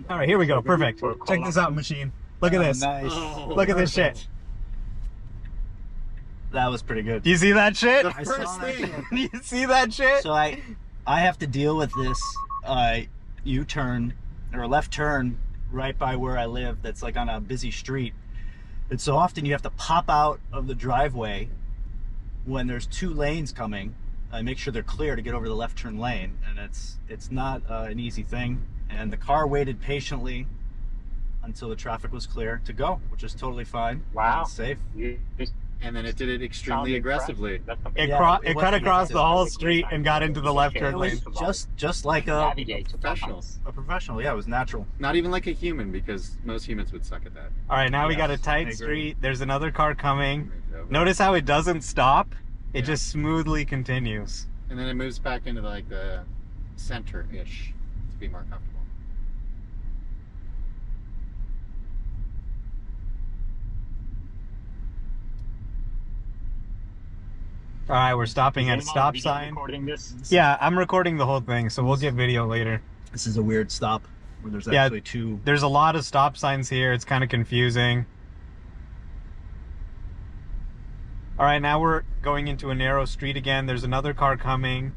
All right, here we go. Perfect. Check this out, machine. Look at this. Nice. Look at this shit. That was pretty good. Do you see that shit? I saw that shit. You see that shit? So I have to deal with this U-turn or left turn right by where I live that's like on a busy street. And so often you have to pop out of the driveway when there's 2 lanes coming and make sure they're clear to get over the left turn lane. And it's not an easy thing. And the car waited patiently until the traffic was clear to go, which is totally fine. Wow. It's safe. And then it did it extremely aggressively. It Yeah, it cut across the whole street and got into the left turn It lane. was just like a Professional. professional. Yeah, it was natural. Not even like a human, because most humans would suck at that. All right, now we got a Yes, I tight agree. street. There's another car coming. Moves over. Notice how it doesn't stop. It Yeah. just smoothly continues. And then it moves back into like the center-ish to be more comfortable. All right, we're stopping at a stop sign. Recording this. Yeah, I'm recording the whole thing, so we'll get video later. This is a weird stop where there's Yeah. actually 2. There's a lot of stop signs here. It's kind of confusing. All right, now we're going into a narrow street again. There's another car coming.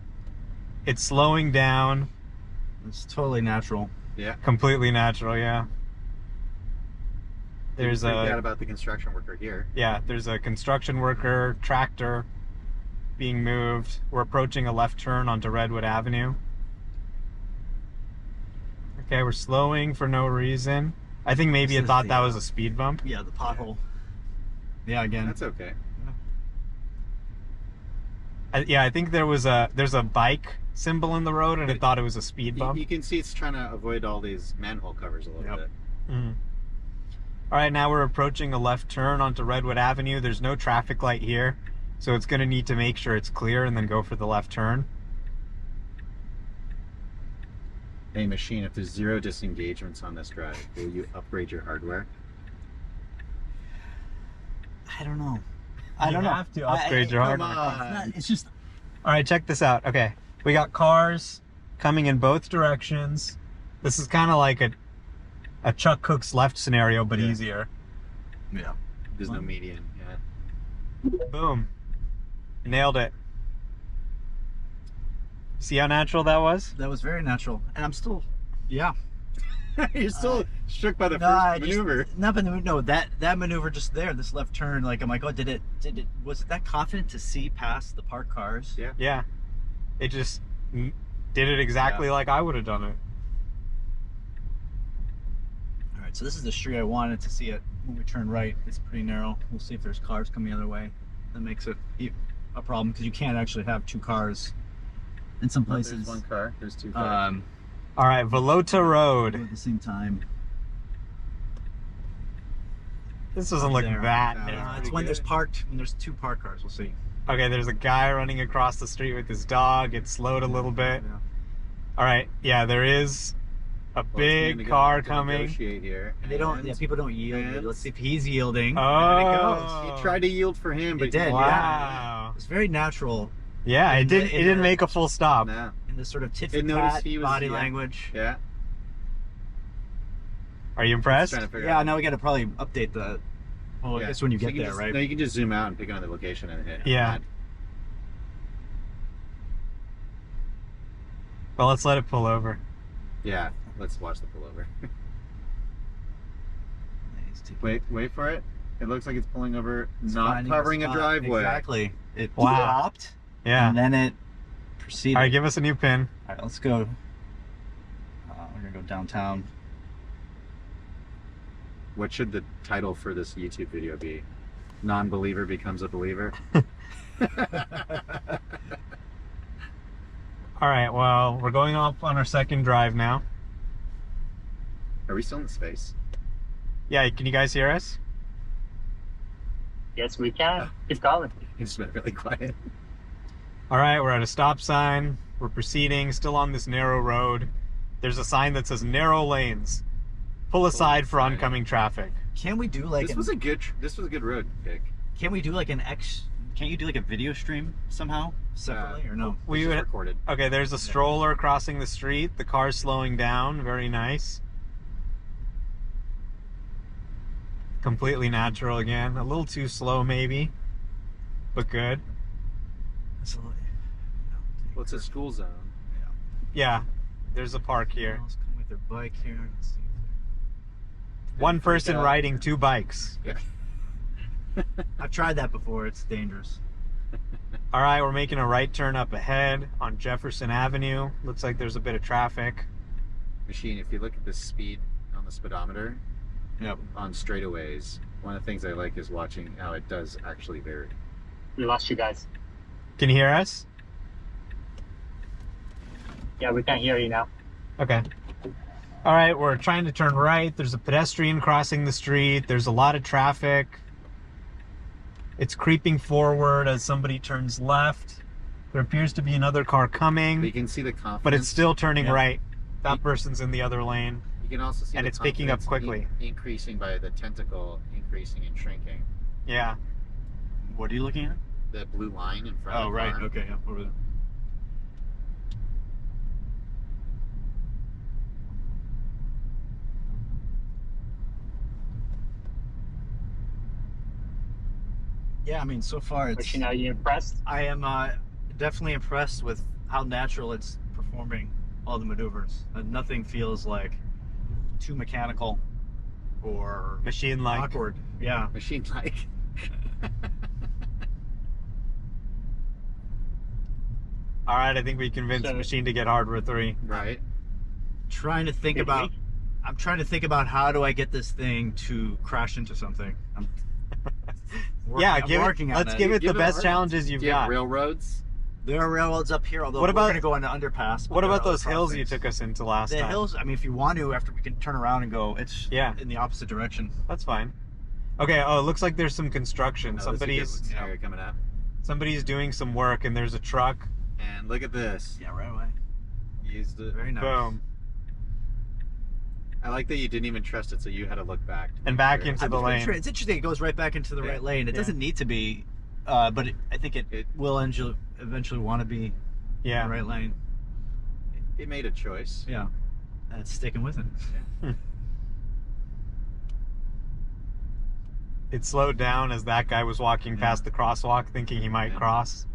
It's slowing down. It's totally natural. Yeah. Completely natural, yeah. There's Pretty bad a about the construction worker here. there's a construction worker, tractor being moved. We're approaching a left turn onto Redwood Avenue. Okay, we're slowing for no reason. I think maybe This it is thought the, that was a speed bump. Yeah, the pothole. Yeah, again. That's okay. I think there's a bike symbol in the road and it thought it was a speed You bump. can see it's trying to avoid all these manhole covers a little Yep. bit. Mhm. All right, now we're approaching a left turn onto Redwood Avenue. There's no traffic light here, so it's going to need to make sure it's clear and then go for the left turn. Hey machine, if there's 0 disengagements on this drive, will you upgrade your hardware? I don't know. I don't know. have to upgrade your come hardware. on. It's just All right, check this out. Okay, we got cars coming in both directions. This is kind of like a Chuck Cook's left scenario, but Yeah. easier. yeah. There's no median. Yeah. Boom. Nailed it. See how natural that was? That was very natural, and I'm still. Yeah. You're still shook by the No, I first just- maneuver. No, that maneuver just there, this left turn. Like I'm like, oh, did it? Was it that confident to see past the parked cars? Yeah. Yeah. It just did it exactly like I would have done it. All right, so this is the street I wanted to see it when we turn right. It's pretty narrow. We'll see if there's cars coming the other way. That makes it a problem because you can't actually have 2 cars in some places There's 1 car. There's 2 cars. All right, Velota Road. at the same time. This doesn't look There. that No. narrow. It's when there's 2 parked cars. We'll see. Okay, there's a guy running across the street with his dog. It slowed a little bit. Yeah. All right, yeah, there is a Well, it's big gonna car have to coming. negotiate here. They don't. And Yeah, people don't yield. and- Let's see if he's yielding. Oh. And it goes. He tried to yield for him, but He did. Wow. It's very natural Yeah, it didn't. It in didn't the- make a full stop. No. in this sort of tit for It noticed tat he was- body yeah. language. Yeah. Are you impressed? Trying to figure Yeah. out. Now we got to probably update the. Well, Yeah. I guess when you So get can there, just, right? No, you can just zoom out and pick another location and hit. Yeah. Well, let's let it pull over. Yeah. Let's watch the pullover. He's taking- Wait for it. It looks like it's pulling over, it's not finding covering a spot. driveway. Exactly. It Wow. stopped. Yeah. And then it proceeded. All right, give us a new pin. All right, let's go. We're gonna go downtown. What should the title for this YouTube video be? Non-believer becomes a believer. All right, well, we're going off on our second drive now. Are we still in space? Yeah, can you guys hear us? Yes, we can. Keep going. It's been really quiet. All right, we're at a stop sign. We're proceeding, still on this narrow road. There's a sign that says narrow lanes. Pull aside for aside. oncoming traffic. Can we do like This was a good road pick. Can we do like Can't you do like a video stream somehow separately or no? We This is would. recorded. Okay, there's a stroller crossing the street. The car's slowing down. Very nice. Completely natural again. A little too slow maybe, but good. Well, it's a school zone. Yeah, there's a park here. Let's come with their bike here. Let's see if One person riding 2 bikes. I've tried that before. It's dangerous. All right, we're making a right turn up ahead on Jefferson Avenue. Looks like there's a bit of traffic. Machine, if you look at the speed on the speedometer Yep. on straightaways, one of the things I like is watching how it does actually vary. We lost you guys. Can you hear us? Yeah, we can hear you now. Okay. All right, we're trying to turn right. There's a pedestrian crossing the street. There's a lot of traffic. It's creeping forward as somebody turns left. There appears to be another car But you coming, can see the confidence. but it's still turning Yeah. right. That person's in the other lane. You can also see and the it's picking up confidence quickly. Increasing by the tentacle, increasing and shrinking. Yeah. What are you looking at? The blue line in front of Oh, the right. car. Okay. Yep. Over there. Yeah, I mean, so far it's. Machine, are you impressed? I am definitely impressed with how natural it's performing all the maneuvers. Nothing feels like too mechanical or Machine-like. awkward. Yeah. Machine like. All right, I think we convinced So- Machine to get hardware 3. Right. Trying to think Did about. we? I'm trying to think about how do I get this thing to crash into something. I'm Yeah, I'm working on let's it. give it Give the it a best hard- challenges you've Do you have got. railroads? There are railroads up here, although What we're about- going to go on an underpass. but What there are about other those hills you crossings. took us into last The time? hills, I mean, if you want to, after we can turn around and go, it's Yeah. in the opposite direction. That's fine. Okay, oh, it looks like there's some construction. Oh, this is a good Somebody's scenario coming up. doing some work and there's a truck. And look at this. Yeah, right away. Use the. Very nice. Boom. I like that you didn't even trust it, so you had to look back. And back into I'm the pretty lane. sure it's interesting. It goes right back into the Yeah. right lane. It Yeah. doesn't need to be, but I think it It- will eventually want to be in Yeah. the right lane. It made a choice. Yeah, and it's sticking with it. It slowed down as that guy was walking past the crosswalk thinking he might Yeah. cross.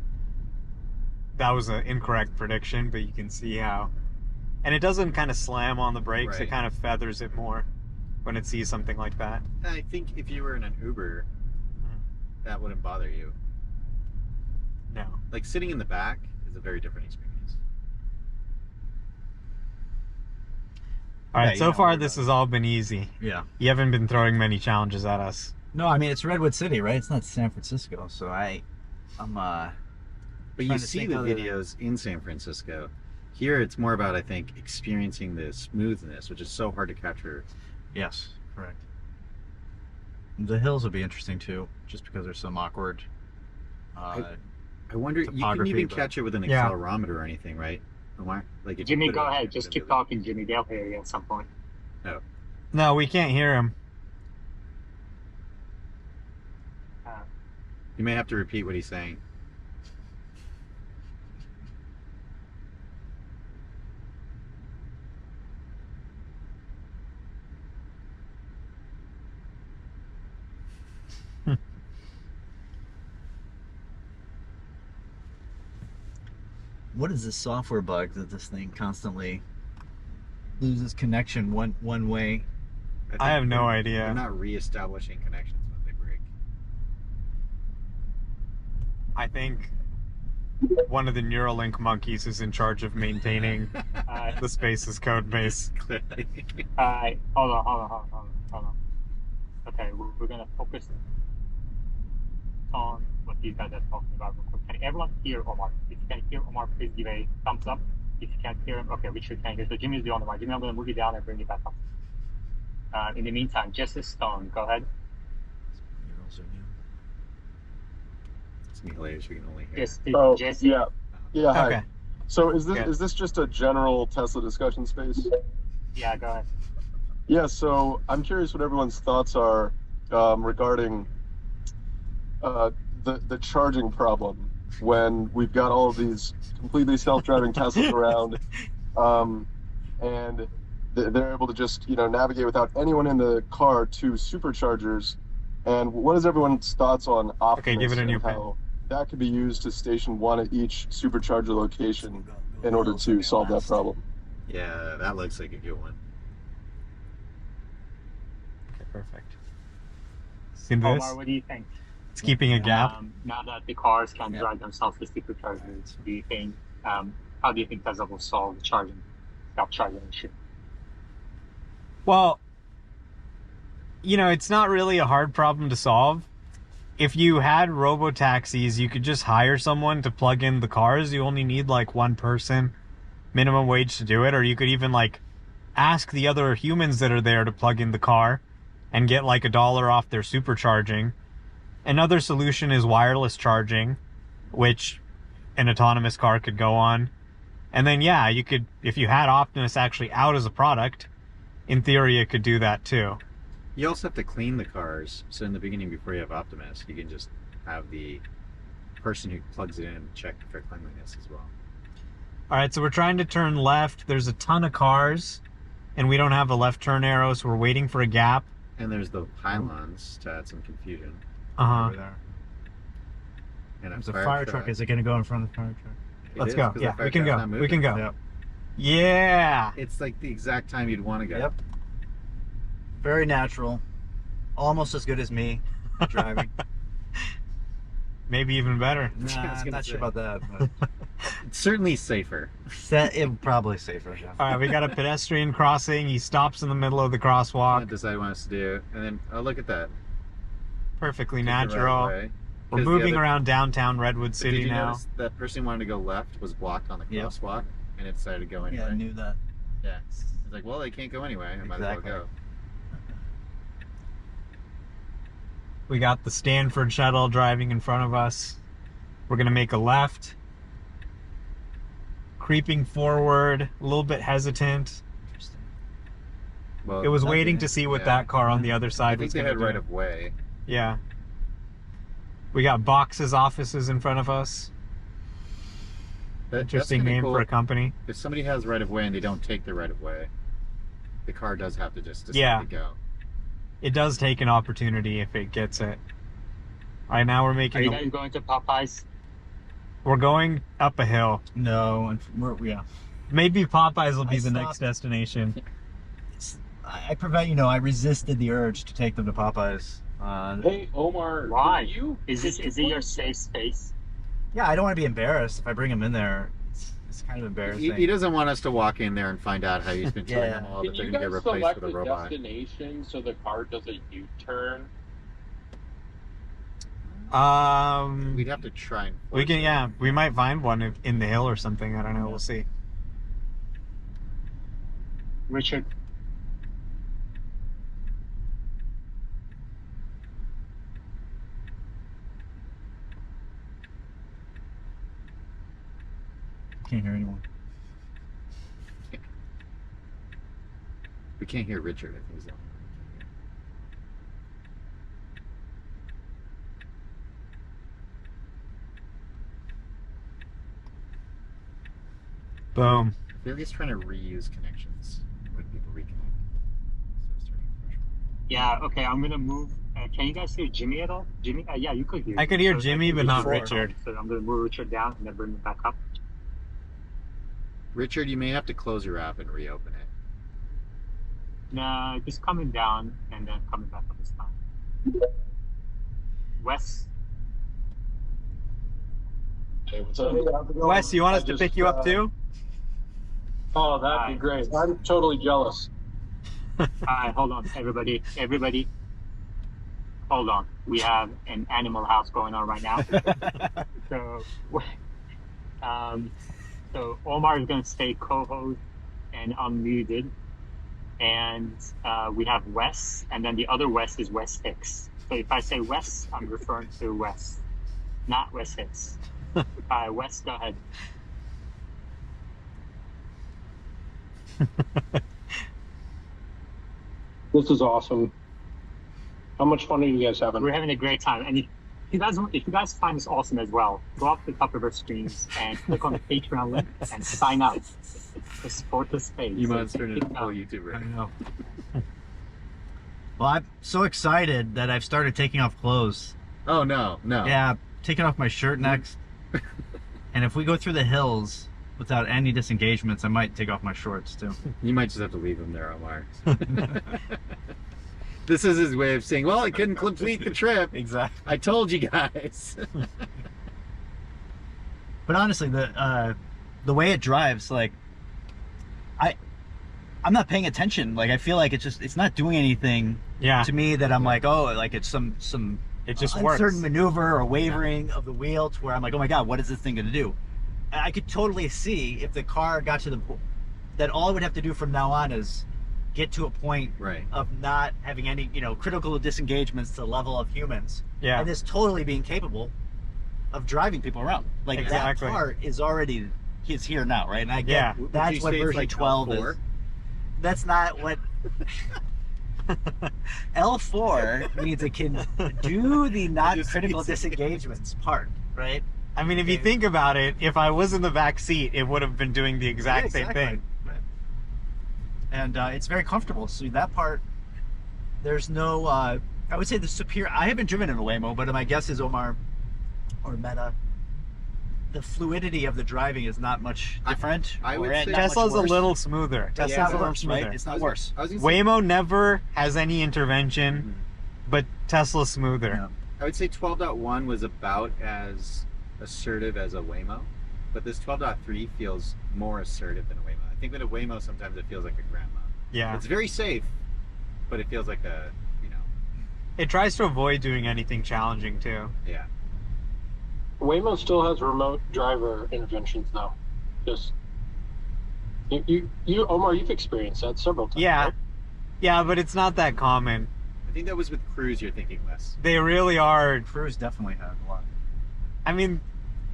That was an incorrect prediction, but you can see how. And it doesn't kind of slam on the brakes, Right. it kind of feathers it more when it sees something like that. I think if you were in an Uber, that wouldn't bother you. No. Like sitting in the back is a very different experience. All right, Yeah, you so know far what this about has all been easy. Yeah. You haven't been throwing many challenges at us. No, I mean it's Redwood City, right? It's not San Francisco, so I'm But Trying you to see think the other- videos in San Francisco. Here it's more about, I think, experiencing the smoothness, which is so hard to capture. yes, correct. The hills will be interesting too, just because there's some awkward. I wonder, you can Topography, even but- catch it with an Yeah. accelerometer or anything, right, Omar? Like if you Jimmy, put go it ahead. in Just the keep movie. talking, Jimmy. They'll hear you at some point. No, we can't hear him. You may have to repeat what he's saying. What is this software bug that this thing constantly loses connection one way? think I have no they're- idea. They're not reestablishing connections when they break. I think one of the Neuralink monkeys is in charge of maintaining the Space's code base. Clearly. Hold on. Okay, we're gonna focus on what these guys are talking about real quick. Can everyone hear Omar? If you can hear Omar, please give a thumbs up. If you can't hear him, okay, we should can hear. So Jimmy's the only one. Jimmy, I'm gonna move you down and bring you back up. In the meantime, Jesse Stone, go ahead. It's gonna be hilarious. We can only hear. Yes, Oh, Jesse. yeah. Hi. Okay. So is Good. this just a general Tesla discussion space? Yeah, go ahead. Yeah. So I'm curious what everyone's thoughts are regarding the charging problem when we've got all of these completely self-driving Teslas around, and they're able to just navigate without anyone in the car to superchargers. And what is everyone's thoughts on Optimus give it a new and how that could be used to station one at each supercharger location in order to solve that problem? Yeah, that looks like a good one. Okay, perfect. See this? Omar, what do you think? It's keeping a gap. Now that the cars can drive themselves to superchargers, do you think? How do you think Tesla will solve the self-charging issue? Well, it's not really a hard problem to solve. If you had robo-taxis, you could just hire someone to plug in the cars. You only need like one person, minimum wage to do it. Or you could even like ask the other humans that are there to plug in the car and get like $1 off their supercharging. Another solution is wireless charging, which an autonomous car could go on. And then, yeah, you could, if you had Optimus actually out as a product, in theory, it could do that too. You also have to clean the cars. So in the beginning, before you have Optimus, you can just have the person who plugs it in check for cleanliness as well. All right, so we're trying to turn left. There's a ton of cars, and we don't have a left turn arrow, so we're waiting for a gap. And there's the pylons to add some confusion. Uh-huh. Over there. And There's a fire truck. Is it going to go in front of the fire truck? Let's go. Yeah, we can go. We can go. Yep. Yeah. It's like the exact time you'd want to go. Yep. Very natural. Almost as good as me driving. Maybe even better. Nah, I'm not sure about that. But It's certainly safer. it probably safer. Yeah. All right, we got a pedestrian crossing. He stops in the middle of the crosswalk. Can't decide what he wants to do. And then, oh, look at that. Perfectly Take the right natural. way. We're 'Cause the moving other- around downtown Redwood But City did you now. notice that person who wanted to go left was blocked on the Yep. crosswalk, and it decided to go anyway. Yeah, I knew that. Yeah. It's like, well, they can't go anyway. I might Exactly. as well go. We got the Stanford shuttle driving in front of us. We're gonna make a left. Creeping forward, a little bit hesitant. Interesting. Well, It was Okay. waiting to see what Yeah. that car on the other I side think was they gonna had do. right of way. Yeah. We got Box's offices in front of us. That's Interesting kinda name cool. for a company. If somebody has right of way and they don't take the right of way, the car does have to just decide Yeah. to go. It does take an opportunity if it gets it. All right, now we're Are making. you guys going to Popeyes? We're going up a hill. No, and yeah. Maybe Popeyes will be I the stopped. next destination. I resisted the urge to take them to Popeyes. Hey, Omar, Why? you Is it your safe space? Yeah, I don't want to be embarrassed if I bring them in there. It's kind of He, embarrassing. he doesn't want us to walk in there and find out how he's been telling Yeah. them all Can that they're you going to guys get replaced select with a the robot. destination so the car does a U-turn? We'd have to try and We force can, it. yeah, we might find one in the hill or something. I don't know. We'll see. Richard, Can't hear anyone. We can't hear Richard. I think he's the only one we can't hear. Boom. I feel like he's trying to reuse connections when people reconnect. So it's starting a fresh one. yeah, okay, I'm gonna move. Can you guys hear Jimmy at all? Jimmy? Yeah, you could hear. I could hear So Jimmy, but can not hear Richard. So I'm gonna move Richard down and then bring him back up. Richard, you may have to close your app and reopen it. No, just coming down and then coming back up this time. Wes, Hey, what's up? Wes, you want us to pick you up too? Oh, that'd be great. I'm totally jealous. alright, hold on, everybody, hold on. We have an animal house going on right now. So, so Omar is going to stay co-host and unmuted, and we have Wes, and then the other Wes is Wes Hicks. So if I say Wes, I'm referring to Wes, not Wes Hicks. Wes, go ahead. This is awesome. How much fun are you guys having? We're having a great time. if you guys find this awesome as well, go up to the top of our screens and click on the Patreon link and sign up to support the space. You must turn into a full YouTuber. I know. Well, I'm so excited that I've started taking off clothes. Oh, no. Yeah, taking off my shirt next. And if we go through the hills without any disengagements, I might take off my shorts too. You might just have to leave him there, Omar. This is his way of saying, well, I couldn't complete the trip. Exactly. I told you guys. But honestly, the way it drives, like, I'm not paying attention. Like, I feel like it's not doing anything to me that I'm like, oh, like it's some It just uncertain works. maneuver or wavering of the wheel to where I'm like, oh my God, what is this thing going to do? And I could totally see if the car got to the point that all it would have to do from now on is get to a point Right. of not having any, critical disengagements to the level of humans. Yeah. And it's totally being capable of driving people around. Like Exactly. that part is already, he's here now, right? And I get Yeah. that's what version like 12 L4? is. That's not what L4 means. It can do the non-critical disengagements part, right? I mean, if you think about it, if I was in the back seat, it would have been doing the exact same thing. Right. And it's very comfortable. So that part, there's no, I would say the superior, I haven't driven in a Waymo, but my guess is Omar or Meta, the fluidity of the driving is not much different. I would or say not much Tesla's a worse. little smoother. That's Tesla's not a little worse, smoother. right? It's not worse. I was gonna say, Waymo never has any intervention, but Tesla's smoother. Yeah. I would say 12.1 was about as assertive as a Waymo, but this 12.3 feels more assertive than a Waymo. I think with a Waymo, sometimes it feels like a grandma. Yeah. It's very safe, but it feels like a, It tries to avoid doing anything challenging too. yeah. Waymo still has remote driver interventions though. Just you Omar, you've experienced that several times. Yeah. Right? Yeah, but it's not that common. I think that was with Cruise you're thinking, Wes. They really are. Cruise definitely had a lot. I mean,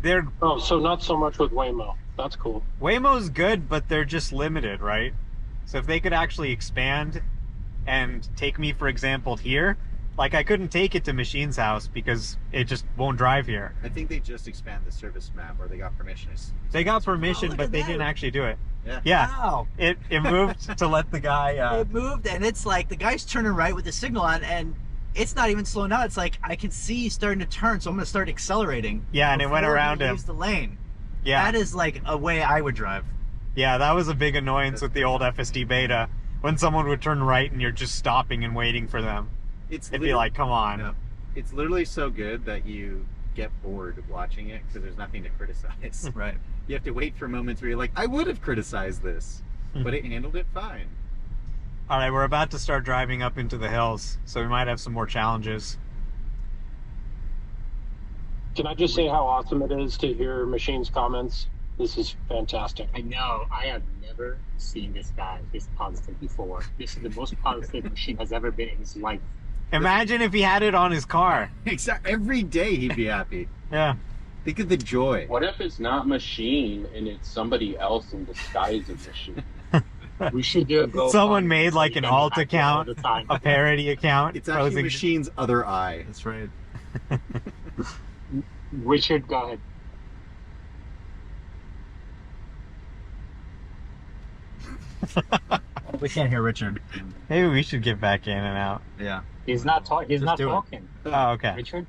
they're Oh, so not so much with Waymo. That's cool. Waymo's good, but they're just limited, right? So if they could actually expand and take me, for example, here, like I couldn't take it to Machine's house because it just won't drive here. I think they just expand the service map, or they got permission. They got permission, look but at they that. didn't actually do it. Yeah. Yeah. Wow. It moved to let the guy. It moved, and it's like the guy's turning right with the signal on, and it's not even slowing down. It's like I can see he's starting to turn, so I'm going to start accelerating. Yeah, and it went before he around him. leaves the lane. Yeah. That is like a way I would drive. Yeah, that was a big annoyance with the old FSD Beta. When someone would turn right and you're just stopping and waiting for them. It'd be like, come on. Yeah. It's literally so good that you get bored watching it because there's nothing to criticize. Right. You have to wait for moments where you're like, I would have criticized this, but it handled it fine. All right, we're about to start driving up into the hills, so we might have some more challenges. Can I just say how awesome it is to hear Machine's comments? This is fantastic. I know. I have never seen this guy this positive before. This is the most positive Machine has ever been in his life. Imagine if he had it on his car. Exactly. Every day he'd be happy. Yeah. Think of the joy. What if it's not Machine and it's somebody else in disguise as Machine? We should do a GoFundMe Someone made so like you an can alt hack it all account, the time. a parody account. It's actually posing- Machine's other eye. That's right. Richard, go ahead. We can't hear Richard. Maybe we should get back in and out. Yeah. He's not talking. He's Just not do it. talking. Oh, okay. Richard.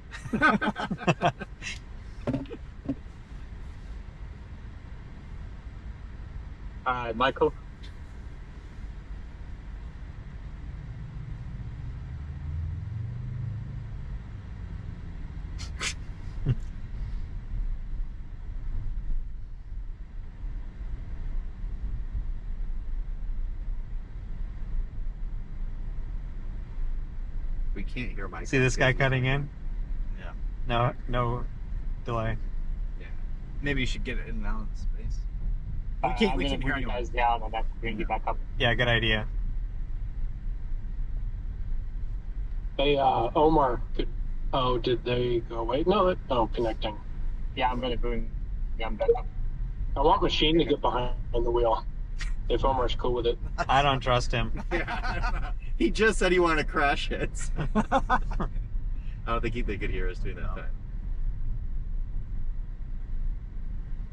Michael. We can't hear Mike. See this guy cutting in? Yeah. No delay. Yeah. Maybe you should get it in and out of space. I'm We gonna can hear put you you. guys down and then bring you back up. Yeah, good idea. Hey, Omar, did they go away? No, connecting. Yeah, I'm gonna bring them back up. I want Machine to get behind the wheel, if Omar's cool with it. I don't trust him. He just said he wanted to crash hits. I don't think they could hear us doing that No. time.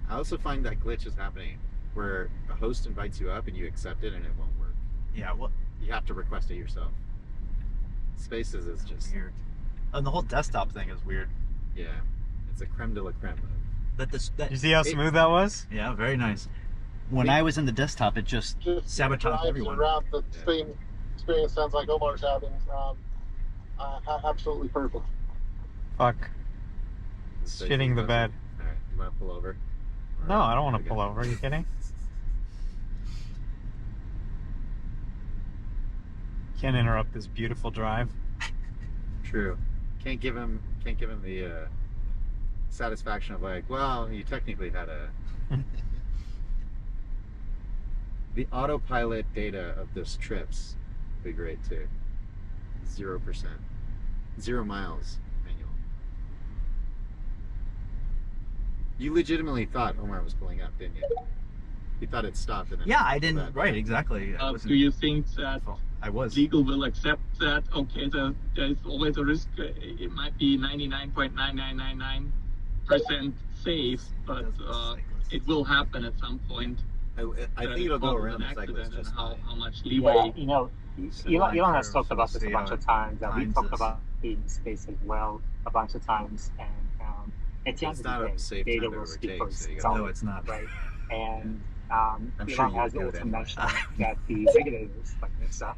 I also find that glitch is happening where a host invites you up and you accept it and it won't work. Yeah, well, You have to request it yourself. Spaces is just weird. And the whole desktop thing is weird. yeah, it's a creme de la creme. You see how smooth that was? Yeah, very nice. When I was in the desktop, it just sabotaged drives everyone. around the same experience sounds like Omar's having. Absolutely perfect. Fuck. It's Shitting the bed. All right, you want to pull over? Or- No, I don't want to okay. pull over. Are you kidding? Can't interrupt this beautiful drive. True. Can't give him the satisfaction of like, well, you technically had a. The autopilot data of this trips would be great too. 0%, 0 miles manual. You legitimately thought Omar was pulling up, didn't you? You thought it stopped and then Yeah, I pulled didn't. back. Right, exactly. I Do wasn't- you think that I was. legal will accept that? Okay, there's always a risk. It might be 99.9999% safe, but it will happen at some point. I think it'll go around the cyclist just how fine. much Yeah, leeway. you know, So Elon line has curves, talked about we'll this a see bunch how of it times, and we times talked this. about in space as well a bunch of times, and at the end It's of not the a day, safe data time to will speak overtake, for so you itself, No, it's not. right? And I'm sure Elon you has would do it also anyway. mentioned that the regulators, like NHTSA,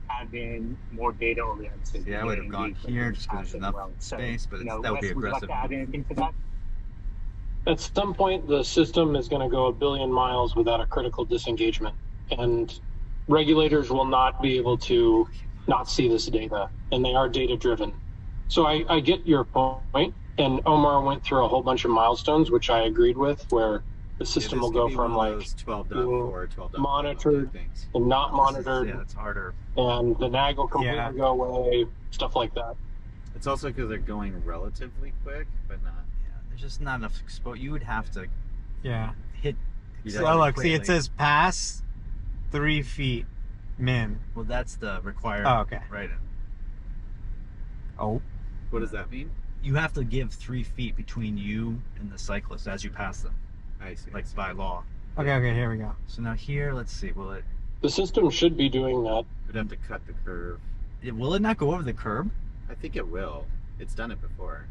have been more data oriented. Yeah, I would have gone here just because there's enough space, but that would be Wes, would you like aggressive. to add anything to that? At some point, the system is going to go 1 billion miles without a critical disengagement, and regulators will not be able to not see this data, and they are data driven. So I get your point, and Omar went through a whole bunch of milestones, which I agreed with, where the system will go from like 12.4, 12.5 monitored things. and not monitored, Yeah, it's harder. and the nag will completely Yeah. go away, stuff like that. It's also because they're going relatively quick, but not. Yeah, there's just not enough exposure. You would have to Yeah. hit. You So don't- look, see, it quickly. says pass 3 feet min. Well, that's the required. Oh, okay. Right. Oh. What does that mean? You have to give 3 feet between you and the cyclist as you pass them, I see. like by law. Okay, here we go. So now here, let's see. Will The system should be doing that. We'd have to cut the curve. it not go over the curb? I think it will. It's done it before.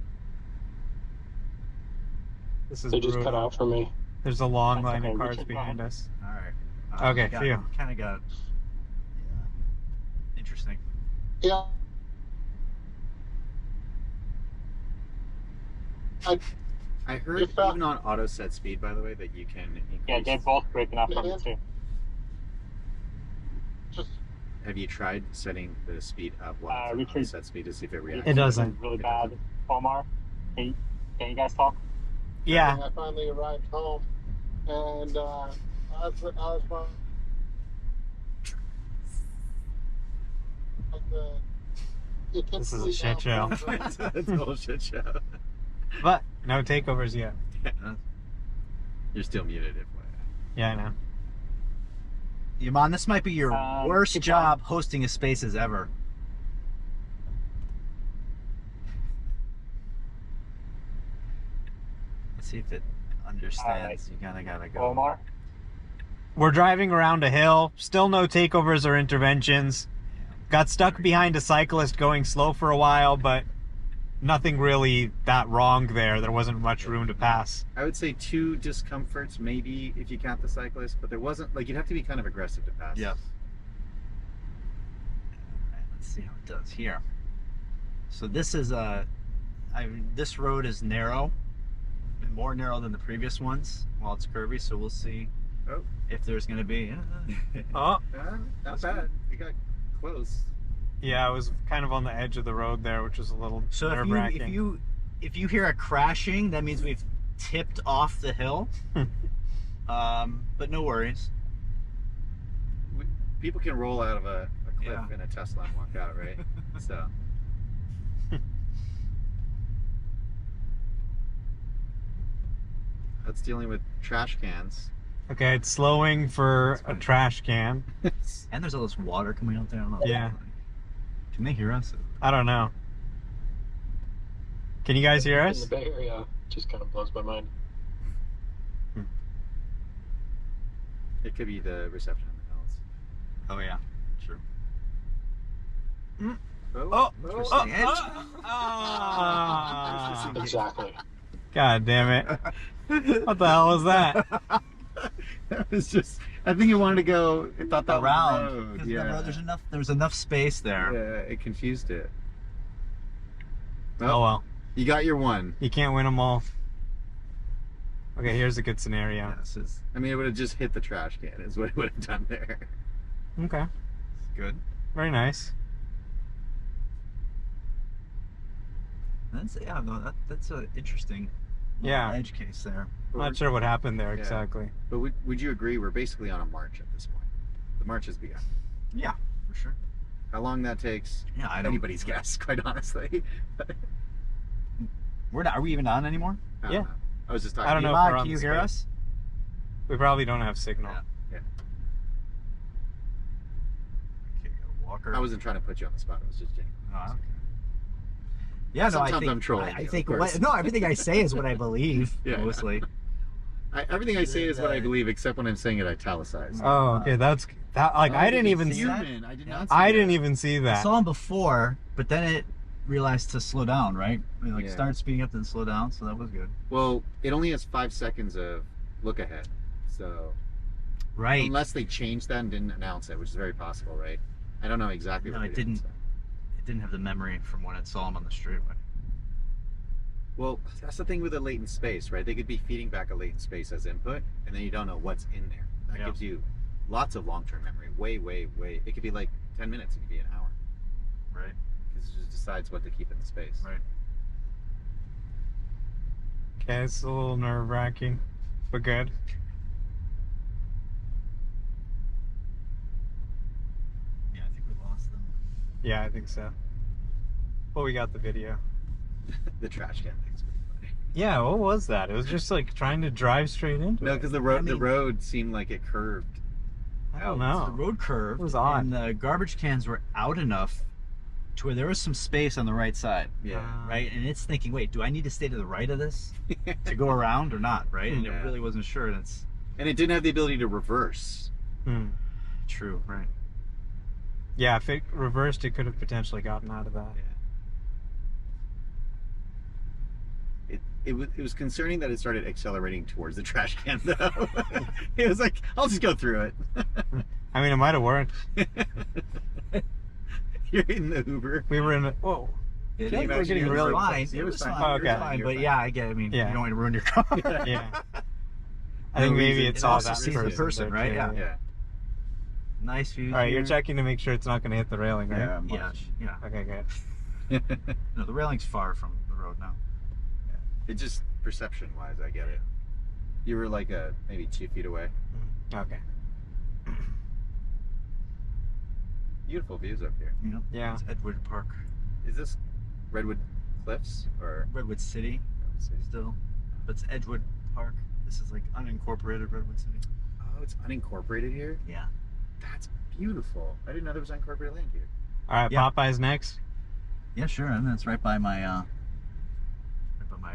This is They just cut brutal. out for me. There's a long That's line okay, of we cars should go behind ahead. us. All right. Okay, phew. Kind of got. Yeah. Interesting. Yeah. I heard If, even on auto set speed, by the way, that you can increase. Yeah, they're both breaking up from it too. Just Have you tried setting the speed up while it's on Richard- set speed to see if it reacts? It doesn't. Really bad. Omar, can you guys talk? Yeah. I finally arrived home, and I was from This is a shit show. It's a total shit show. But no takeovers yet. You're still muted, FYI. Yeah, I know. Yaman, this might be your worst keep job hosting a Spaces ever. Let's see if it understands. You kind of gotta go. Omar? We're driving around a hill. Still no takeovers or interventions. Got stuck behind a cyclist going slow for a while, but nothing really that wrong there. There wasn't much room to pass. I would say 2 discomforts, maybe, if you count the cyclist, but there wasn't, like, you'd have to be kind of aggressive to pass. Yeah. Alright, let's see how it does here. So this is this road is narrow, more narrow than the previous ones. While it's curvy, so we'll see Oh. if there's going to be. Oh, Not bad. We got close. yeah, I was kind of on the edge of the road there, which was a little So nerve-wracking. if you hear a crashing, that means we've tipped off the hill. But no worries. People can roll out of a cliff Yeah. in a Tesla and walk out, right? So. That's dealing with trash cans. Okay, it's slowing for a trash can. And there's all this water coming out there. I don't know. Yeah. Can they hear us? I don't know. Can you guys hear In us? the Bay Area, just kind of blows my mind. It could be the reception in the hills. Oh yeah, true. Oh, Interesting. Exactly. God damn it. What the hell was that? That was just. I think it wanted to go. It thought that Around. was the road. 'Cause Yeah. there's enough space there. Yeah, it confused it. Oh well. You got your one. You can't win them all. Okay, here's a good scenario. Yeah, this is. I mean, it would have just hit the trash can. Is what it would have done there. Okay. Good. Very nice. That's that's an interesting Yeah. edge case there. I'm not sure what happened there Yeah. exactly. But would you agree we're basically on a march at this point? The march has begun. Yeah, for sure. How long that takes? Yeah, I don't. Anybody's guess, quite honestly. We're not. Are we even on anymore? I don't Yeah. know. I was just talking. I don't know if Eli, we're on can you the hear space. us? We probably don't have signal. Yeah. Okay, Walker. I wasn't trying to put you on the spot. I was just joking. Oh, okay. Yeah, no, Sometimes I think I'm trolling I you, of think course. no, everything I say is what I believe. Yeah. Mostly. Everything I say is what I believe, except when I'm saying it italicized. Oh, okay. That's that. Like I didn't even see see. that? I did Yeah. not. See I that. didn't even see I that. saw him before, but then it realized to slow down, right? Like Yeah. started speeding up, then slow down, so that was good. Well, it only has 5 seconds of look ahead, so Right. unless they changed that and didn't announce it, which is very possible, right? I don't know exactly. No, what it they did, didn't. so. It didn't have the memory from when it saw him on the streetway. Well, that's the thing with a latent space, right? They could be feeding back a latent space as input, and then you don't know what's in there. That Yeah. gives you lots of long-term memory. Way. It could be like 10 minutes. It could be an hour. Right. Because it just decides what to keep in the space. Right. Okay, it's a little nerve-wracking, but good. Yeah, I think we lost them. Yeah, I think so. Well, we got the video. The trash can thing's pretty funny. Yeah, what was that? It was just like trying to drive straight into No, it. because the road seemed like it curved. I don't The know. road curve It was odd. and the garbage cans were out enough to where there was some space on the right side, Yeah. right? And it's thinking, wait, do I need to stay to the right of this to go around or not, right? And Yeah. it really wasn't sure. And it's And it didn't have the ability to reverse. Hmm. true, right? Yeah, if it reversed, it could have potentially gotten out of that. It was concerning that it started accelerating towards the trash can, though. It was like, I'll just go through it. I mean, it might have worked. You're in the Uber. We were in a... Whoa. It, feel like we're getting was really fine. close. It was fine. Oh, It was okay. fine. You're But fine. yeah, I get. I mean, Yeah. you don't want to ruin your car. Yeah. I think maybe it It saw also that sees the person, there, right? too. Yeah. Yeah. Nice views. All right, you're here. checking to make sure it's not going to hit the railing, right? Yeah. Yeah, Much. yeah. Okay, good. No, the railing's far from the road now. It just, perception-wise, I get it. You were like maybe 2 feet away. Okay. Beautiful views up here. You know, Yeah. it's Edgewood Park, Is this Redwood Cliffs or Redwood City, still, but it's Edgewood Park. This is like unincorporated Redwood City. Oh, it's unincorporated here? Yeah. That's beautiful. I didn't know there was unincorporated land here. All right, Yeah. Popeyes next. Yeah, sure. And that's right by my,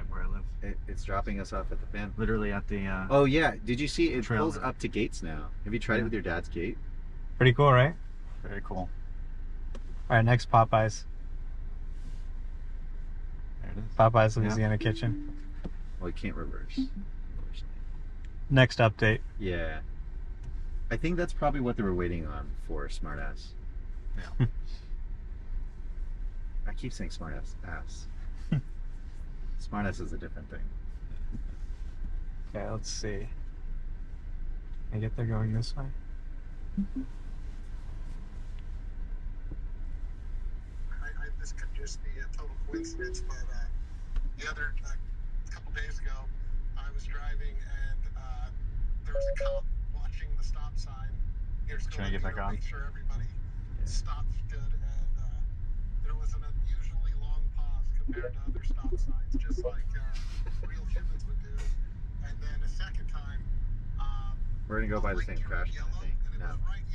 where I live. It's dropping us off at the fan. Literally at the. Oh yeah, did you see it Trail pulls now. up to gates now? Have you tried it Yeah. with your dad's gate? Pretty cool, right? Very cool. All right, next Popeyes. There it is. Popeyes Louisiana Kitchen. Well, you can't reverse, unfortunately. Next update. Yeah. I think that's probably what they were waiting on for smartass. Yeah. I keep saying smartass. Ass. Smartass is a different thing. Okay, let's see. I get they're going this way. This could just be a total coincidence, but the other couple days ago, I was driving and there was a cop watching the stop sign. Here's Trying to get back on. Make sure everybody stops good, and there was an unusually long pause compared to other stop signs, just like real humans would do. And then a second time, We're gonna go by the same trash can, I think. and it No. was right,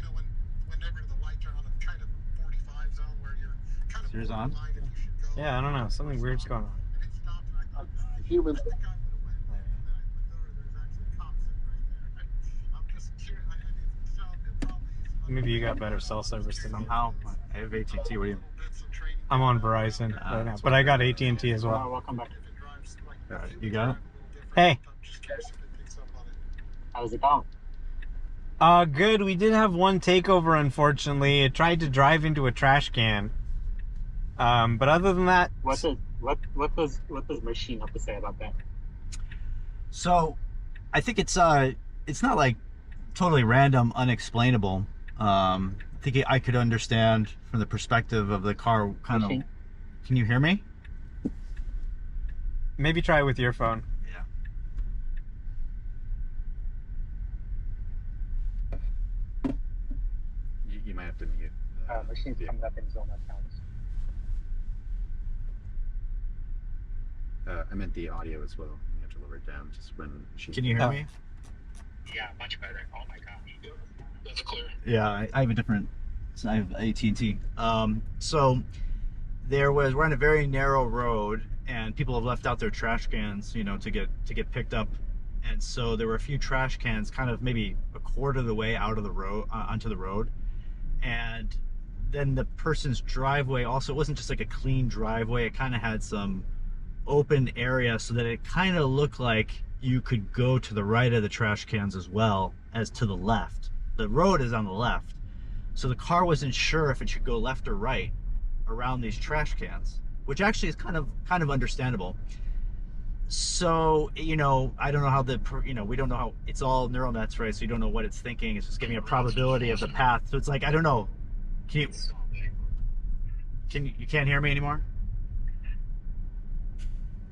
whenever the lights are on a kind of 45 zone where you're kind of Yours on? borderline if you should go Yeah, I don't know. Something weird's going on. and it stopped humans. I think I would have went, and then I looked over, there's actually cops sitting right there. I'm just curious. It probably is Maybe you got better cell service than me. Somehow, I have AT&T. What do you? I'm on Verizon right now, but I got AT&T as well. Welcome back. You got it. Hey. How's it going? Good. We did have one takeover, unfortunately. It tried to drive into a trash can. But other than that, What does machine have to say about that? So, I think it's not like totally random, unexplainable. I think I could understand from the perspective of the car kind of. Can you hear me? maybe try it with your phone. Yeah. You might have to mute. Machine's coming up in zone accounts. I meant the audio as well. You have to lower it down just when she. Can you hear me? Yeah, much better. Oh my gosh. That's clear. Yeah, I have a different. So I have AT&T. So we're on a very narrow road, and people have left out their trash cans, to get picked up. And so there were a few trash cans, kind of maybe a quarter of the way out of the road onto the road, and then the person's driveway also wasn't just like a clean driveway. It kind of had some open area, so that it kind of looked like you could go to the right of the trash cans as well as to the left. The road is on the left, so the car wasn't sure if it should go left or right around these trash cans, which actually is kind of understandable. So I don't know how we don't know how, it's all neural nets, right? So you don't know what it's thinking. It's just giving a probability of the path. So it's like, I don't know. You can't hear me anymore?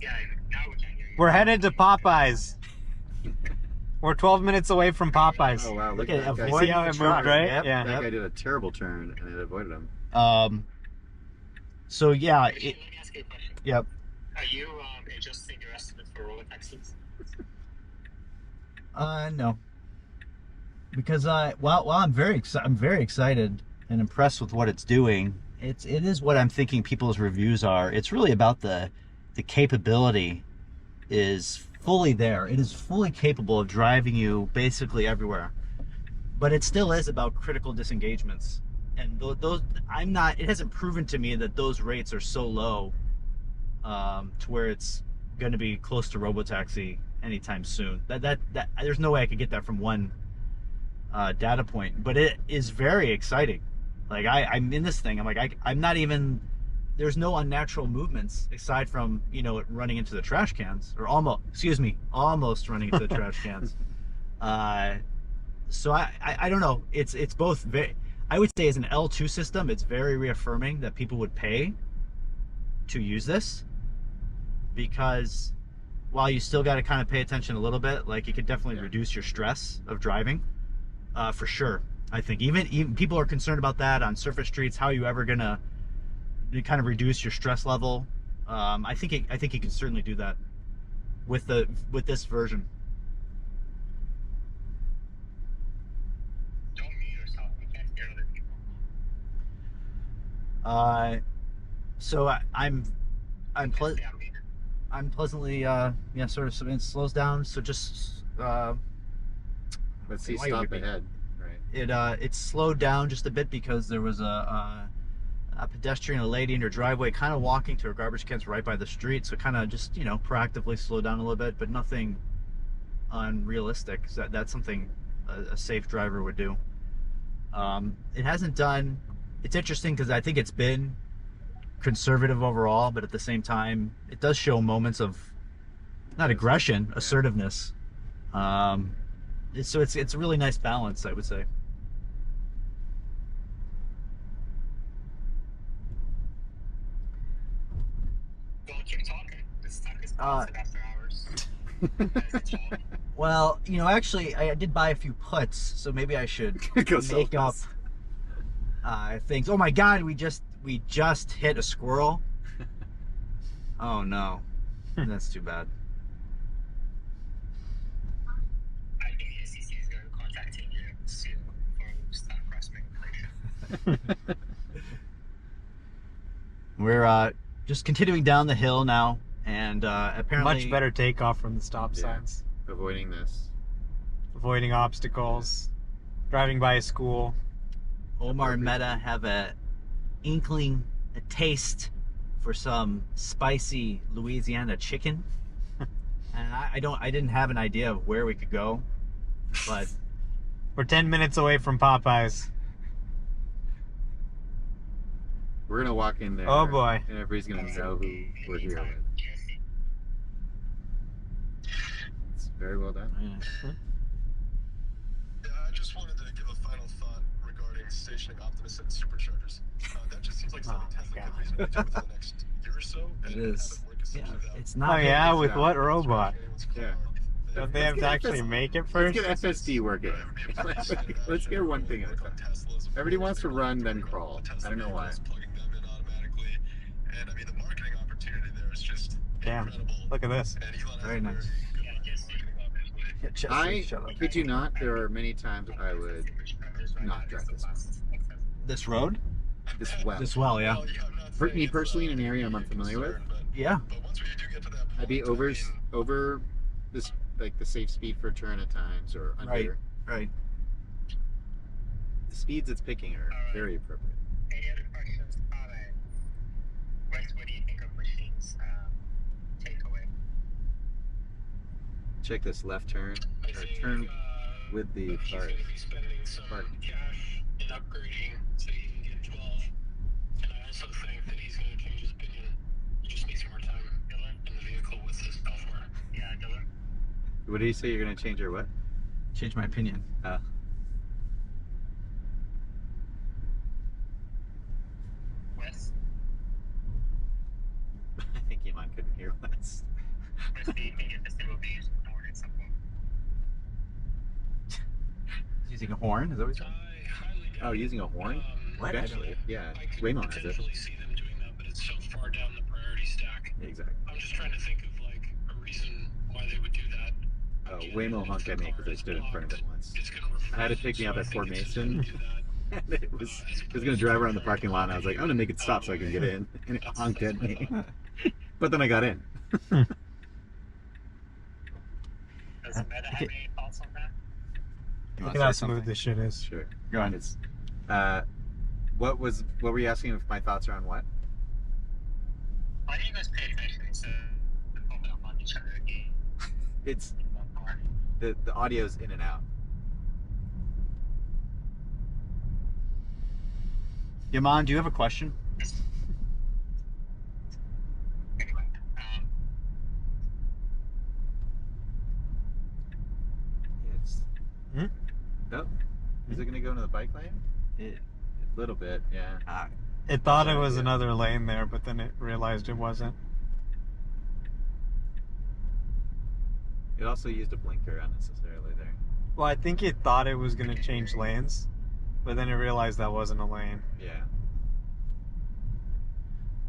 Yeah, now we can hear you. We're headed to Popeyes. We're 12 minutes away from Popeyes. Oh wow! Look Look at at that it. guy. See how it moved, right? Yep. Yeah. That guy did a terrible turn and it avoided him. So yeah. Let me ask you a question. Yep. Are you adjusting your estimate for roller taxis? No. Because I'm very excited and impressed with what it's doing. It is what I'm thinking people's reviews are. It's really about the capability is fully there. It is fully capable of driving you basically everywhere. But it still is about critical disengagements. And those it hasn't proven to me that those rates are so low to where it's going to be close to robotaxi anytime soon. That there's no way I could get that from one data point, but it is very exciting. Like I'm in this thing. I'm like I'm not even. There's no unnatural movements aside from it running into the trash cans, or almost running into the trash cans. So I don't know. It's both very. I would say as an L2 system, it's very reaffirming that people would pay to use this, because while you still got to kind of pay attention a little bit, like it could definitely reduce your stress of driving, for sure. I think even people are concerned about that on surface streets. How are you ever gonna kind of reduce your stress level? I think you can certainly do that with this version. Don't mute yourself. We can't hear other people. So I'm pleasantly sort of, it slows down. So just Let's see, stop ahead. Right. It slowed down just a bit because there was a pedestrian, a lady in her driveway, kind of walking to her garbage cans right by the street. So kind of just proactively slow down a little bit, but nothing unrealistic. So that's something a safe driver would do. It hasn't done. It's interesting because I think it's been conservative overall, but at the same time, it does show moments of not aggression, assertiveness. So it's a really nice balance, I would say. Don't keep talking. This time is after hours. Well, actually, I did buy a few putts, so maybe I should make up things. Oh my God, we just hit a squirrel. Oh no, that's too bad. I think the SEC is going to be contacting you soon for stop cross regulation. We're just continuing down the hill now, And apparently... Much better takeoff from the stop signs. Avoiding this. Avoiding obstacles. Driving by a school. Omar and Meta have a inkling, a taste for some spicy Louisiana chicken. And I didn't have an idea of where we could go, but we're 10 minutes away from Popeyes. We're gonna walk in there. Oh boy! And everybody's gonna know who we're here with. It's very well done. Yeah, I just wanted to give a final thought regarding stationing Optimus and superchargers. That just seems like something Tesla could reasonably do within the next year or so. it is. Yeah, it's not. Oh yeah, it's with not. what robot? Yeah. Don't they have to actually make it first? Let's get FSD working. Let's get one thing at a time. Everybody wants to run, then crawl. I don't know why. And I mean, the marketing opportunity there is just Damn! Look at this. Very nice. I kid you not, there are many times I would not drive this one. This road? This well. Yeah. For me personally, in an area I'm unfamiliar with, Yeah. I'd be over this, like the safe speed for a turn at times, or under. Right. The speeds it's picking are very appropriate. Any other questions? Wes, what do you think of Machine's takeaway? Check this left turn, or turn with the car. Park. Cash in upgrading so he can get 12. And I also think that he's going to change his opinion. He just needs more time in the vehicle with this software. Yeah, Dylan? What did you say? You're gonna change your what? Change my opinion. Wes? I think Iman couldn't hear us. Wes, do you think FSD will be used more at some point? Using a horn? Is that what you're saying? Oh, using a horn? What? Eventually, yeah. I could Waymo has it. potentially see them doing that, but it's so far down the priority stack. Exactly. I'm just trying to think of like a reason why they would do that. Oh, Waymo honked at me because I stood in front of it once. I had it pick me up at Fort Mason. And it was gonna drive around the parking lot, and I was like, I'm gonna make it stop so I can get in, and it honked at me. But then I got in. Does Meta have any thoughts on that? Look at how smooth this shit is. Sure. Go on. It's, what were you asking if my thoughts are on what? Why do you guys pay attention instead of open up on each other again? It's the audio's in and out. Yaman, do you have a question? Anyway, It's. Hmm? Oh, is it gonna go into the bike lane? A little bit, yeah. It thought it was another lane there, but then it realized it wasn't. It also used a blinker unnecessarily there. Well, I think it thought it was going to change lanes, but then it realized that wasn't a lane. Yeah.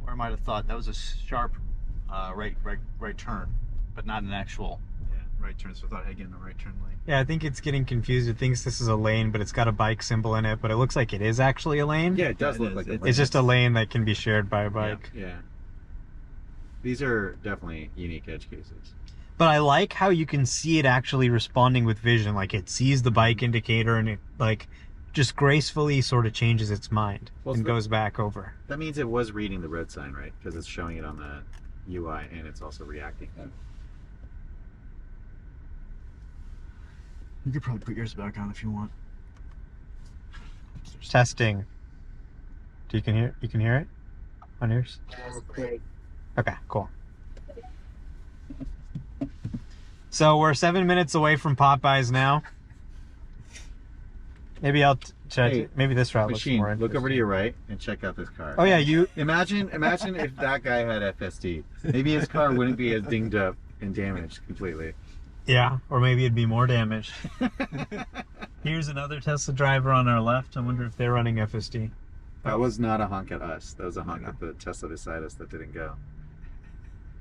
Or I might have thought that was a sharp right turn, but not an actual right turn. So I thought I'd get in the right turn lane. Yeah, I think it's getting confused. It thinks this is a lane, but it's got a bike symbol in it, but it looks like it is actually a lane. Yeah, it does Yeah, it look is. like a It's lane. It's just a lane that can be shared by a bike. Yeah. These are definitely unique edge cases. But I like how you can see it actually responding with vision. Like it sees the bike indicator and it like just gracefully sort of changes its mind and goes back over. That means it was reading the road sign, right? Because it's showing it on the UI and it's also reacting. You could probably put yours back on if you want. Testing. You can hear it on yours? Okay, cool. So we're 7 minutes away from Popeyes now. Maybe I'll check. Hey, maybe this route Machine, looks more look over to interesting. your right and check out this car. Oh yeah, you. Imagine if that guy had FSD. Maybe his car wouldn't be as dinged up and damaged completely. Yeah, or maybe it'd be more damaged. Here's another Tesla driver on our left. I wonder if they're running FSD. That was not a honk at us. That was a honk at the Tesla beside us that didn't go.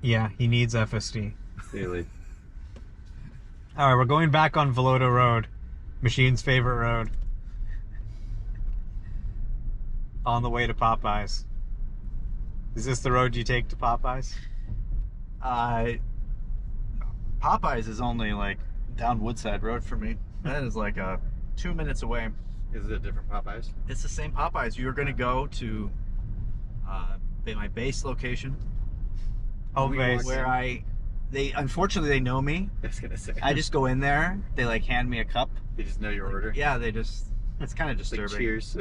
Yeah, he needs FSD. Clearly. All right, we're going back on Veloto Road, Machine's favorite road. On the way to Popeyes. Is this the road you take to Popeyes? Popeyes is only like down Woodside Road for me. That is like 2 minutes away. Is it a different Popeyes? It's the same Popeyes. You're going to go to my base location. Home base. Where unfortunately they know me. I was gonna say. I just go in there. They like hand me a cup. They just know your order. Yeah, it's kind of It's like disturbing. cheers.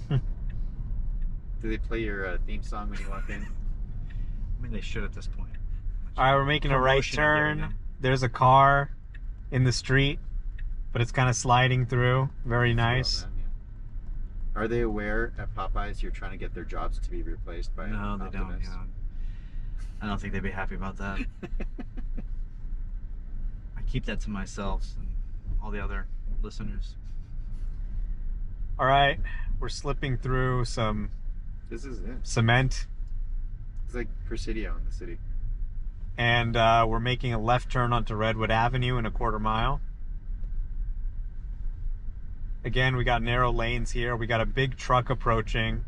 Do they play your theme song when you walk in? I mean, they should at this point. All right, we're making a right Promotion I'm giving turn. them. There's a car in the street, but it's kind of sliding through. Very nice. Well done, yeah. Are they aware at Popeyes you're trying to get their jobs to be replaced by No, they don't. Optimists? Yeah. I don't think they'd be happy about that. I keep that to myself and all the other listeners. All right, we're slipping through some This is it. cement, It's like Presidio in the city. and we're making a left turn onto Redwood Avenue in a quarter mile. Again, we got narrow lanes here. We got a big truck approaching.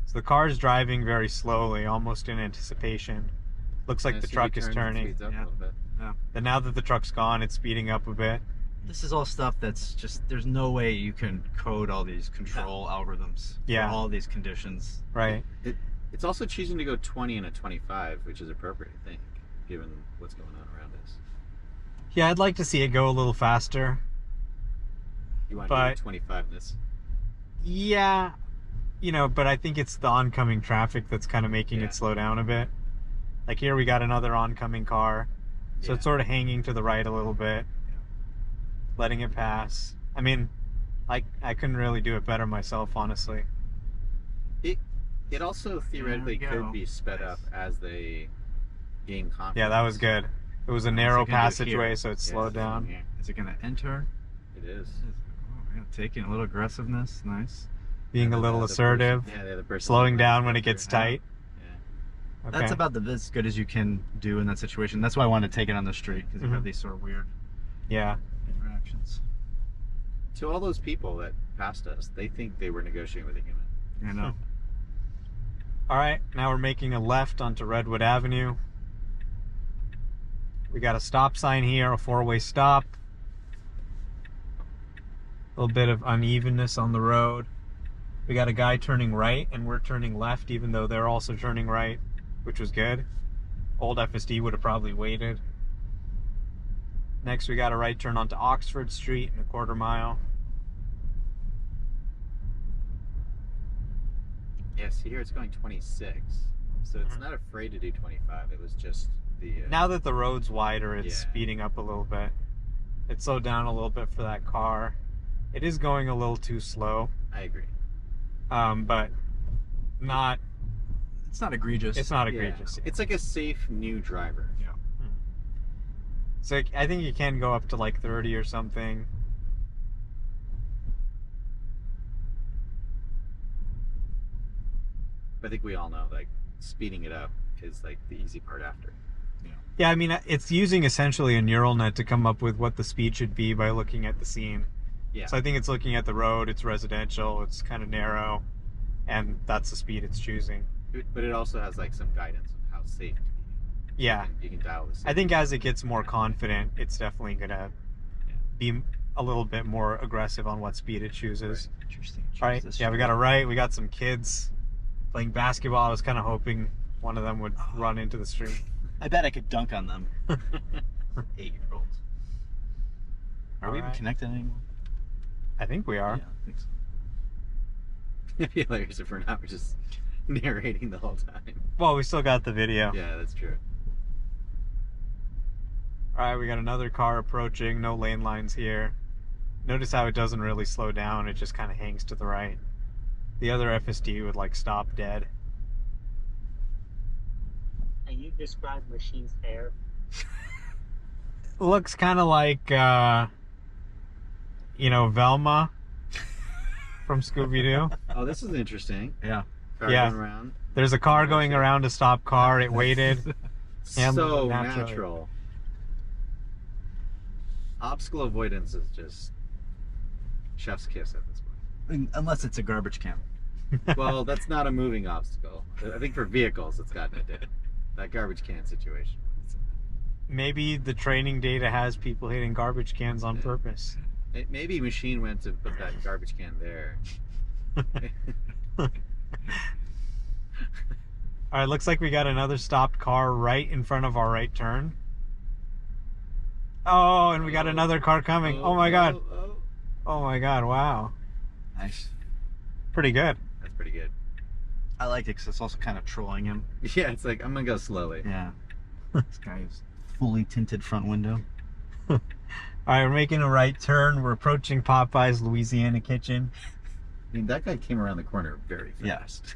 So the car's driving very slowly, almost in anticipation. Looks like And the as soon as truck he is turns, it turning. speeds up a Yeah. little bit. And now that the truck's gone, it's speeding up a bit. This is all stuff that's just, there's no way you can code all these control algorithms Yeah. for all these conditions. Right. It's also choosing to go 20 and a 25, which is appropriate, I think, given what's going on around us. Yeah, I'd like to see it go a little faster. You want But- to do 25 in this? Yeah, but I think it's the oncoming traffic that's kind of making Yeah. it slow down a bit. Like here we got another oncoming car. So it's Yeah. sort of hanging to the right a little bit, letting it pass. I mean, I couldn't really do it better myself, honestly. It also theoretically There we go. could be sped up as they gain confidence. Yeah, that was good. It was a narrow it gonna do passageway, here? so it Yeah, slowed down. yeah, Is it going to enter? it is. Oh, yeah, taking a little aggressiveness. Nice. Being And a then little the other assertive, person- yeah, the other person slowing on the down right when it is gets after. tight. Yeah. Okay. That's about as good as you can do in that situation. That's why I wanted to take it on the street, because you Mhm. have these sort of weird Yeah. interactions. To all those people that passed us, they think they were negotiating with a human. I know. All right, now we're making a left onto Redwood Avenue. We got a stop sign here, a four-way stop. A little bit of unevenness on the road. We got a guy turning right, and we're turning left, even though they're also turning right, which was good. Old FSD would have probably waited. Next, we got a right turn onto Oxford Street in a quarter mile. Yeah, see here it's going 26. So it's not afraid to do 25. It was just the... Now that the road's wider, it's Yeah. speeding up a little bit. It slowed down a little bit for that car. It is going a little too slow, I agree. but not. It's not egregious. It's not Yeah. egregious. It's like a safe new driver. So I think you can go up to like 30 or something. I think we all know, like, speeding it up is like the easy part after. Yeah, I mean, it's using essentially a neural net to come up with what the speed should be by looking at the scene. Yeah. So I think it's looking at the road, it's residential, it's kind of narrow, and that's the speed it's choosing. But it also has like some guidance of how safe to be. Yeah. You can dial the I think as it gets more confident, it's definitely going to be a little bit more aggressive on what speed it chooses. Interesting. All right, Choose this yeah, we street. got a right. We got some kids playing basketball. I was kind of hoping one of them would run into the street. I bet I could dunk on them. 8-year-olds. Are we even Alright. connected anymore? I think we are. Yeah, I think so. It'd be hilarious if we're not, we're just narrating the whole time. Well, we still got the video. Yeah, that's true. All right, we got another car approaching. No lane lines here. Notice how it doesn't really slow down. It just kind of hangs to the right. The other FSD would like stop dead. Can you describe Machine's hair? Looks kind of like, Velma from Scooby-Doo. Oh, this is interesting. Yeah. Car Yeah. going around. There's a car going around to stop car. It waited. Handled So it naturally. natural. Obstacle avoidance is just chef's kiss at this point. Unless it's a garbage can. Well, that's not a moving obstacle. I think for vehicles, it's gotten it down. That garbage can situation. Maybe the training data has people hitting garbage cans on purpose. Maybe machine went to put that garbage can there. All right, looks like we got another stopped car right in front of our right turn. Oh, and we got another car coming. Oh my god. Oh my god, wow. Nice. Pretty good. That's pretty good. I like it because it's also kind of trolling him. Yeah, it's like, I'm gonna go slowly. Yeah. This guy's fully tinted front window. All right, we're making a right turn. We're approaching Popeyes Louisiana Kitchen. I mean, that guy came around the corner very fast.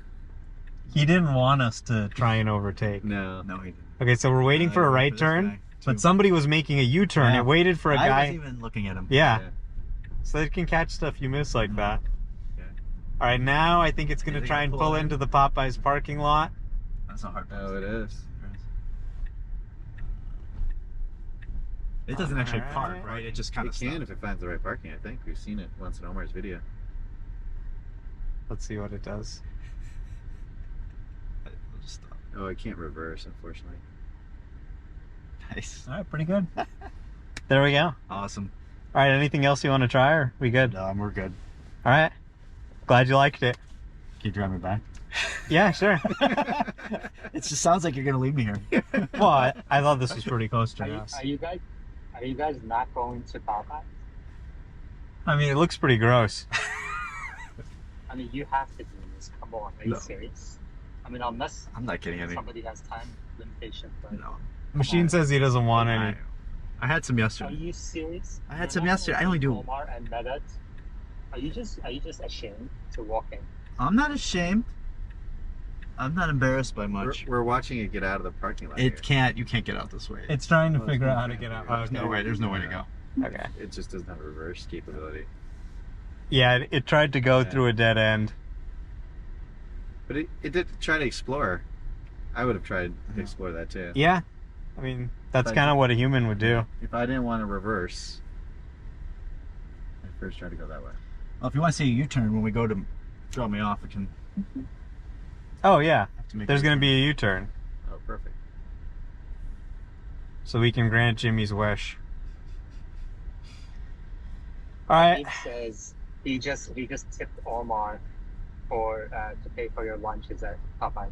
He didn't want us to try and overtake. No. No, he didn't. Okay, so we're waiting for a right turn, but somebody was making a U-turn. Yeah. It waited for a I guy. wasn't even looking at him. Yeah. So they can catch stuff you miss like that. Okay. All right, now I think it's going to Is it try and gonna pull pull in? into the Popeyes parking lot. That's a hard. Oh, it is. It doesn't actually park, Alright. right? It just kind It of can stops. if it finds the right parking, I think. We've seen it once in Omar's video. Let's see what it does. It'll just stop. Oh, I can't reverse, unfortunately. Nice. All right, pretty good. There we go. Awesome. All right, anything else you want to try, or we good? We're good. All right. Glad you liked it. Can you drive me back? Yeah, sure. It just sounds like you're gonna leave me here. Well, I thought this was pretty close to us. Are you guys not going to Popeye? I mean, it looks pretty gross. I mean, you have to do this. Come on, are you No. serious? I mean, unless I'm not getting any. somebody has time limitation, but No. Machine says he doesn't want any. I had some are yesterday. you serious? I had You're some not yesterday. I going only to do- Omar and Medet. Are you just ashamed to walk in? I'm not ashamed. I'm not embarrassed by We're, much. we're watching it get out of the parking lot. You can't get out this way. It's trying to Oh, figure it's out how to not get out. fair. Oh, okay. No way. There's no way to go. Okay. It just doesn't have reverse capability. Yeah, it tried to go Yeah. through a dead end. But it did try to explore. I would have tried to explore that too. Yeah. I mean, that's But- kind of what a human would do. If I didn't want to reverse, I'd first try to go that way. Well, if you want to see a U-turn when we go to drop me off, we can. Oh, yeah. Have to make There's a going to be a U-turn. Oh, perfect. So we can grant Jimmy's wish. All right. He says he just tipped Omar for to pay for your lunches at Popeye.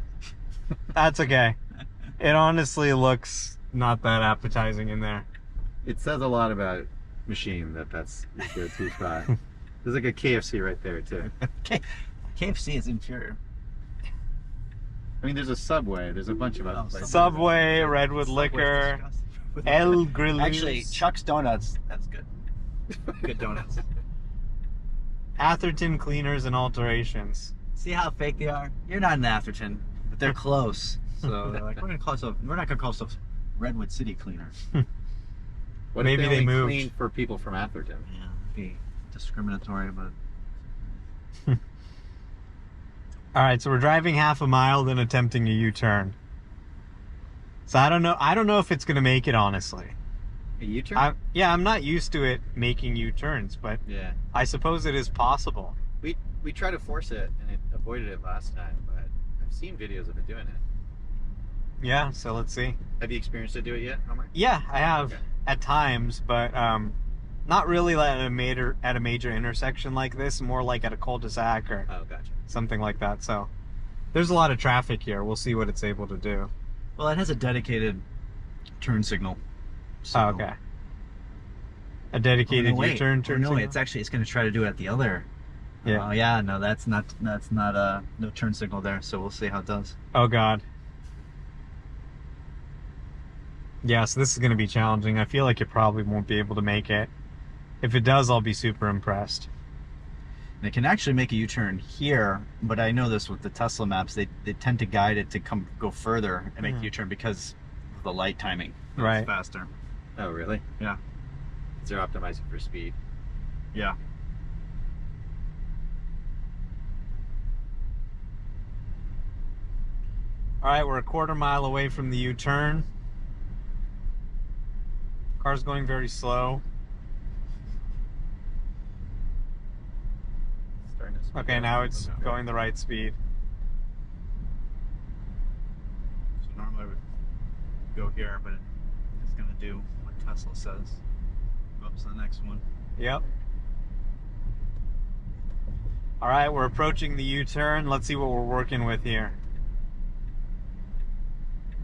That's okay. It honestly looks not that appetizing in there. It says a lot about Machine that's his go-to spot. There's like a KFC right there too. KFC is inferior. I mean, there's a Subway. There's a bunch of other Oh, places. Subway, Redwood Liquor, El Grillos. Actually, Chuck's Donuts. That's good. Good donuts. Atherton Cleaners and Alterations. See how fake they are? You're not in Atherton, but they're close. So they're like, we're not gonna call ourselves Redwood City Cleaners. What Maybe if they only moved. clean for people from Atherton? Yeah, be discriminatory, but All right, so we're driving half a mile, then attempting a U-turn. So I don't know if it's gonna make it, honestly. A U-turn? I'm not used to it making U-turns, but Yeah. I suppose it is possible. We tried to force it and it avoided it last time, but I've seen videos of it doing it. Yeah, so let's see. Have you experienced it do it yet, Omar? Yeah, I have Okay. at times, but not really at a major intersection like this. More like at a cul-de-sac or Oh, gotcha. something like that. So there's a lot of traffic here. We'll see what it's able to do. well, it has a dedicated turn signal. So, Oh, okay. A dedicated Oh, no, wait. U-turn Oh, turn. no, signal? it's actually it's going to try to do it at the other. Yeah. Oh yeah, no, that's not no turn signal there. So we'll see how it does. Oh God. Yeah, so this is going to be challenging. I feel like it probably won't be able to make it. If it does, I'll be super impressed. And it can actually make a U-turn here, but I know this with the Tesla maps. They tend to guide it to go further and make the U-turn because of the light timing. Right. It's faster. Oh, really? Yeah. They're optimizing for speed. Yeah. All right, we're a quarter mile away from the U-turn. Car's going very slow. Starting to Okay, now it's going the right speed. So normally I would go here, but it's gonna do what Tesla says. Go up to the next one. Yep. All right, we're approaching the U-turn. Let's see what we're working with here.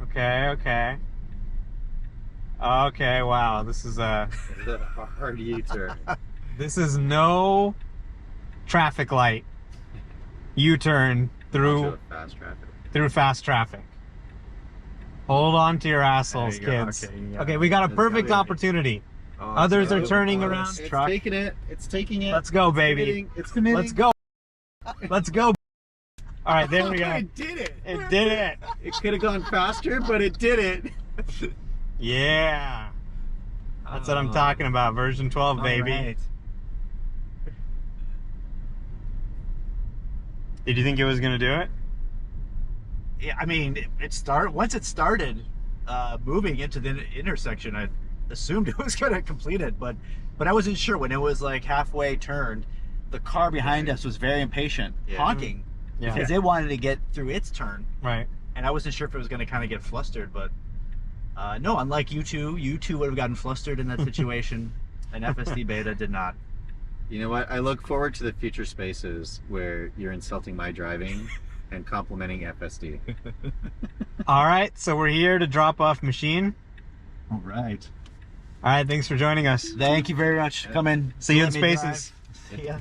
Okay, okay. Okay, wow, this is a hard U-turn. this is no traffic light U-turn through fast traffic. fast traffic. Hold on to your assholes, There you go. kids. Okay, yeah. Okay, we got a That's perfect gotta be- opportunity. Oh, Others are so- turning oh, around. It's Truck. taking it. It's taking it. Let's go, baby. It's committing. Let's go. Let's go. All right, there we go. It did it. It did it. It could have gone faster, but it did it. Yeah. That's what I'm talking about. Version 12, baby. All right. Did you think it was going to do it? Yeah, I mean, once it started moving into the intersection, I assumed it was going to complete it, but I wasn't sure. When it was like halfway turned, the car behind us was very impatient, honking, Yeah. because it wanted to get through its turn, Right. and I wasn't sure if it was going to kind of get flustered, but no, unlike you two would have gotten flustered in that situation, and FSD Beta did not. You know what? I look forward to the future spaces where you're insulting my driving and complimenting FSD. All right, so we're here to drop off machine. All right. All right, thanks for joining us. Thank you very much. Come in. See you in Let me spaces. drive. See ya.